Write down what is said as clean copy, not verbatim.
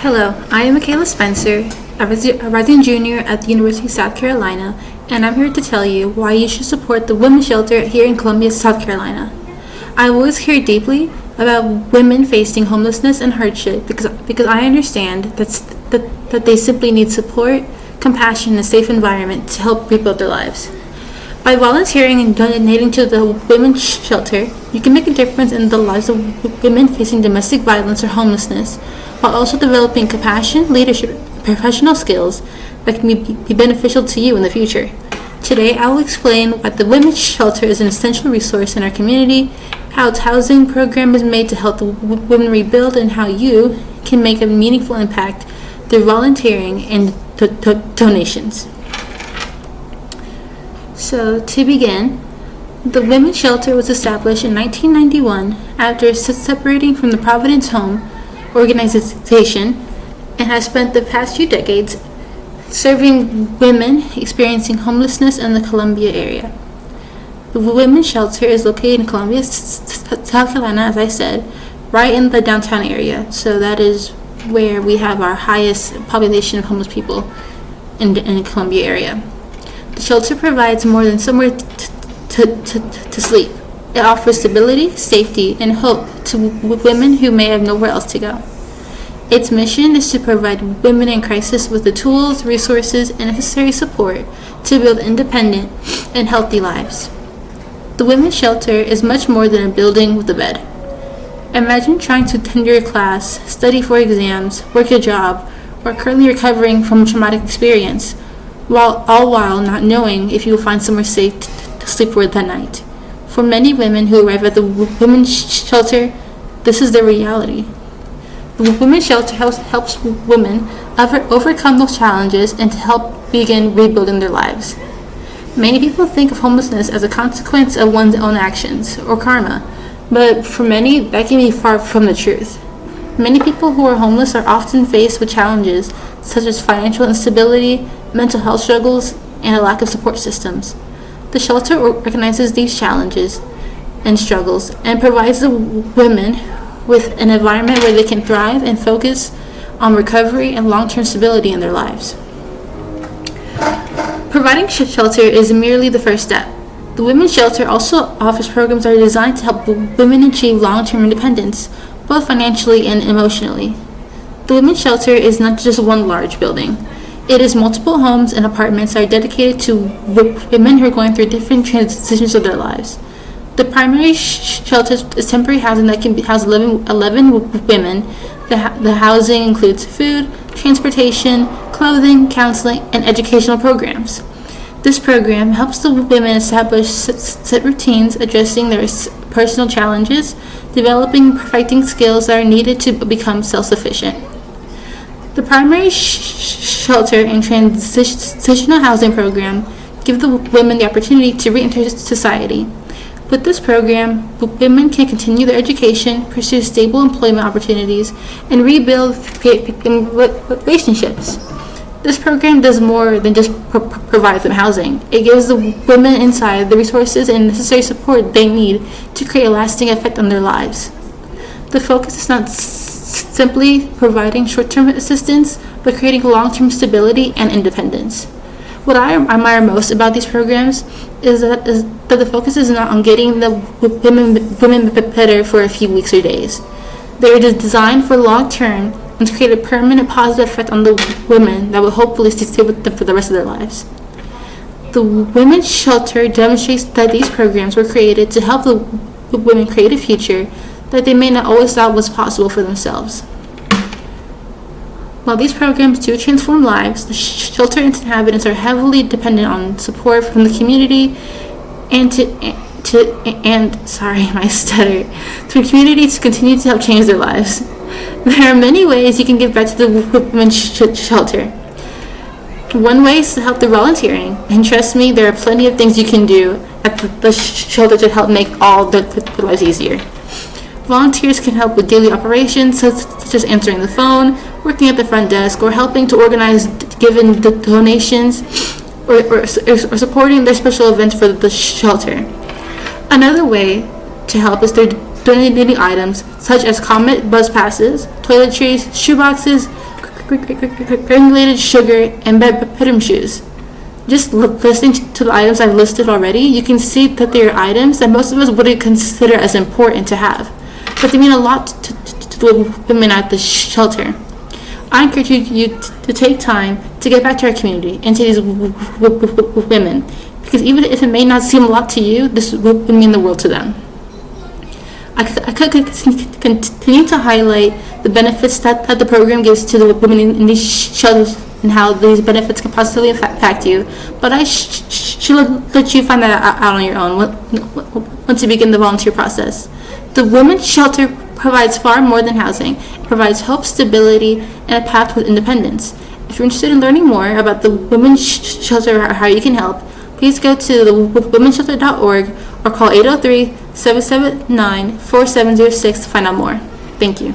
Hello, I am Michaela Spencer, a rising junior at the University of South Carolina, and I'm here to tell you why you should support the women's shelter here in Columbia, South Carolina. I always care deeply about women facing homelessness and hardship because I understand that they simply need support, compassion, and a safe environment to help rebuild their lives. By volunteering and donating to the women's shelter, you can make a difference in the lives of women facing domestic violence or homelessness, while also developing compassion, leadership, and professional skills that can be beneficial to you in the future. Today, I will explain why the women's shelter is an essential resource in our community, how its housing program is made to help the women rebuild, and how you can make a meaningful impact through volunteering and donations. So, to begin, the Women's Shelter was established in 1991 after separating from the Providence Home organization and has spent the past few decades serving women experiencing homelessness in the Columbia area. The Women's Shelter is located in Columbia, South Carolina, as I said, right in the downtown area. So that is where we have our highest population of homeless people in the Columbia area. The shelter provides more than somewhere to sleep. It offers stability, safety, and hope to women who may have nowhere else to go. Its mission is to provide women in crisis with the tools, resources, and necessary support to build independent and healthy lives. The Women's Shelter is much more than a building with a bed. Imagine trying to attend your class, study for exams, work a job, or currently recovering from a traumatic experience, all while not knowing if you will find somewhere safe to sleep for that night. For many women who arrive at the Women's Shelter, this is their reality. The Women's Shelter helps women overcome those challenges and to help begin rebuilding their lives. Many people think of homelessness as a consequence of one's own actions, or karma, but for many, that can be far from the truth. Many people who are homeless are often faced with challenges such as financial instability, mental health struggles, and a lack of support systems. The shelter recognizes these challenges and struggles and provides the women with an environment where they can thrive and focus on recovery and long-term stability in their lives. Providing shelter is merely the first step. The Women's Shelter also offers programs that are designed to help women achieve long-term independence, both financially and emotionally. The Women's Shelter is not just one large building. It is multiple homes and apartments that are dedicated to women who are going through different transitions of their lives. The primary shelter is temporary housing that can house 11 women. The housing includes food, transportation, clothing, counseling, and educational programs. This program helps the women establish set routines, addressing their personal challenges, developing and perfecting skills that are needed to become self-sufficient. The primary shelter and transitional housing program give the women the opportunity to re-enter society. With this program, women can continue their education, pursue stable employment opportunities, and rebuild relationships. This program does more than just provide them housing. It gives the women inside the resources and necessary support they need to create a lasting effect on their lives. The focus is not simply providing short-term assistance, but creating long-term stability and independence. What I admire most about these programs is that the focus is not on getting the women better for a few weeks or days. They are designed for long-term and to create a permanent positive effect on the women that will hopefully stay with them for the rest of their lives. The Women's Shelter demonstrates that these programs were created to help the women create a future that they may not always thought was possible for themselves. While these programs do transform lives, the shelter inhabitants are heavily dependent on support from the community and to community to continue to help change their lives. There are many ways you can give back to the Women's Shelter. One way is to help through volunteering, and trust me, there are plenty of things you can do at the shelter to help make all the lives easier. Volunteers can help with daily operations such as answering the phone, working at the front desk, or helping to organize given donations or supporting their special events for the shelter. Another way to help is through donating items such as Comet buzz passes, toiletries, shoeboxes, granulated sugar, and bedroom shoes. Just listening to the items I've listed already, you can see that they are items that most of us wouldn't consider as important to have, but they mean a lot to the women at the shelter. I encourage you to take time to get back to our community and to these women, because even if it may not seem a lot to you, this would mean the world to them. I could continue to highlight the benefits that the program gives to the women in these shelters and how these benefits can positively impact you, but I should let you find that out on your own once you begin the volunteer process. The women's shelter provides far more than housing. It provides hope, stability, and a path with independence. If you're interested in learning more about the women's shelter or how you can help, please go to thewomenshelter.org or call 803-779-4706 to find out more. Thank you.